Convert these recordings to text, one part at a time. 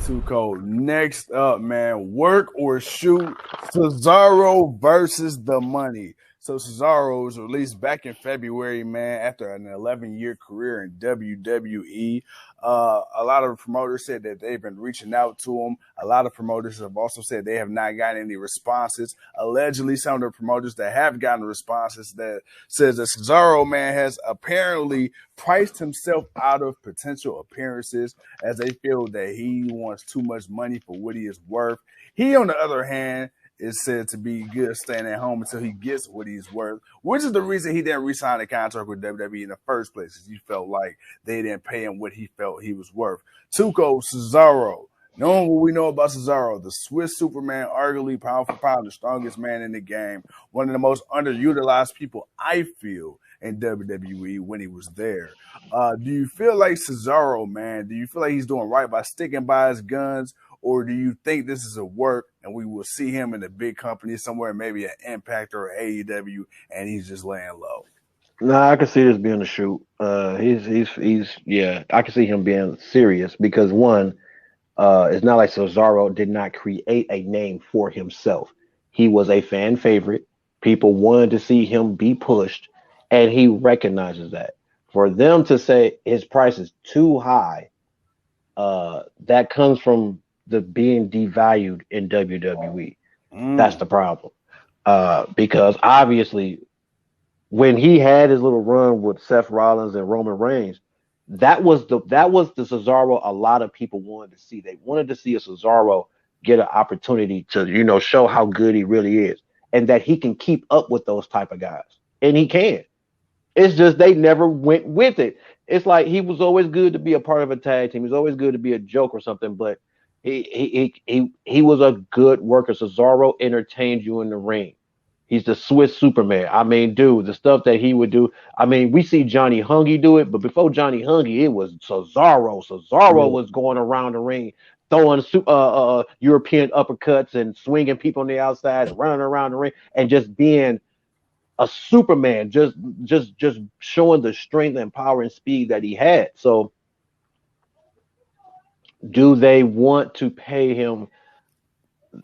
Too cold. Next up, man, work or shoot. Cesaro versus the money. So Cesaro was released back in February, man, after an 11-year career in WWE. A lot of promoters said that they've been reaching out to him. A lot of promoters have also said they have not gotten any responses. Allegedly, some of the promoters that have gotten responses that says that Cesaro, man, has apparently priced himself out of potential appearances as they feel that he wants too much money for what he is worth. He, on the other hand, is said to be good staying at home until he gets what he's worth, which is the reason he didn't re-sign a contract with WWE in the first place, because he felt like they didn't pay him what he felt he was worth. Tuco Cesaro. Knowing what we know about Cesaro, the Swiss Superman, arguably pound for pound, the strongest man in the game, one of the most underutilized people, I feel, in WWE when he was there. Do you feel like Cesaro, man, do you feel like he's doing right by sticking by his guns, or do you think this is a work and we will see him in a big company somewhere, maybe an Impact or AEW, and he's just laying low? Nah, I can see this being a shoot. He's yeah, I can see him being serious because one, it's not like Cesaro did not create a name for himself. He was a fan favorite. People wanted to see him be pushed, and he recognizes that. For them to say his price is too high, that comes from the being devalued in WWE. That's the problem. Because obviously, when he had his little run with Seth Rollins and Roman Reigns, that was the Cesaro a lot of people wanted to see. They wanted to see a Cesaro get an opportunity to show how good he really is and that he can keep up with those type of guys, and he can. It's just they never went with it. It's like he was always good to be a part of a tag team. He was always good to be a joke or something, but he was a good worker. Cesaro entertained you in the ring. He's the Swiss Superman. I mean, dude, the stuff that he would do. I mean, we see Johnny Hungy do it, but before Johnny Hungy, it was Cesaro. Cesaro was going around the ring, throwing European uppercuts and swinging people on the outside, running around the ring, and just being a Superman, just showing the strength and power and speed that he had. So, do they want to pay him?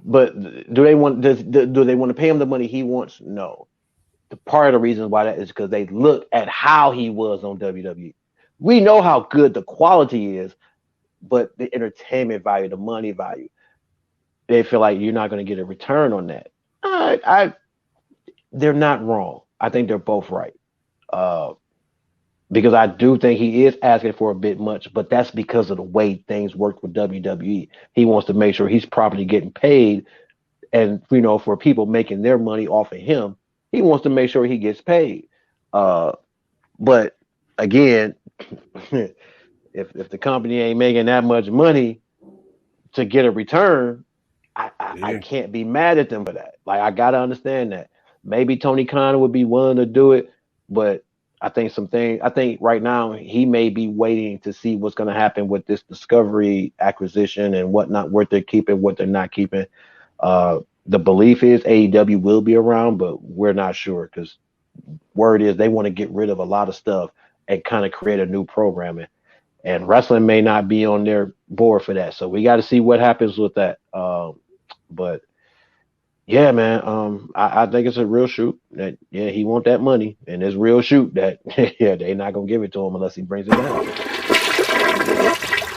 But do they want to pay him the money he wants? No. The part of the reason why that is because they look at how he was on WWE. We know how good the quality is, but the entertainment value, the money value, they feel like you're not going to get a return on that. They're not wrong. I think they're both right. Because I do think he is asking for a bit much, but that's because of the way things work with WWE. He wants to make sure he's properly getting paid, and for people making their money off of him, he wants to make sure he gets paid. But again, if the company ain't making that much money to get a return, I can't be mad at them for that. Like, I gotta understand that. Maybe Tony Khan would be willing to do it, but I think right now he may be waiting to see what's going to happen with this Discovery acquisition and whatnot, what they're keeping, what they're not keeping. The belief is AEW will be around, but we're not sure because word is they want to get rid of a lot of stuff and kind of create a new programming. And wrestling may not be on their board for that. So we got to see what happens with that. But yeah, man, I think it's a real shoot that, he want that money, and it's real shoot that, they're not going to give it to him unless he brings it down.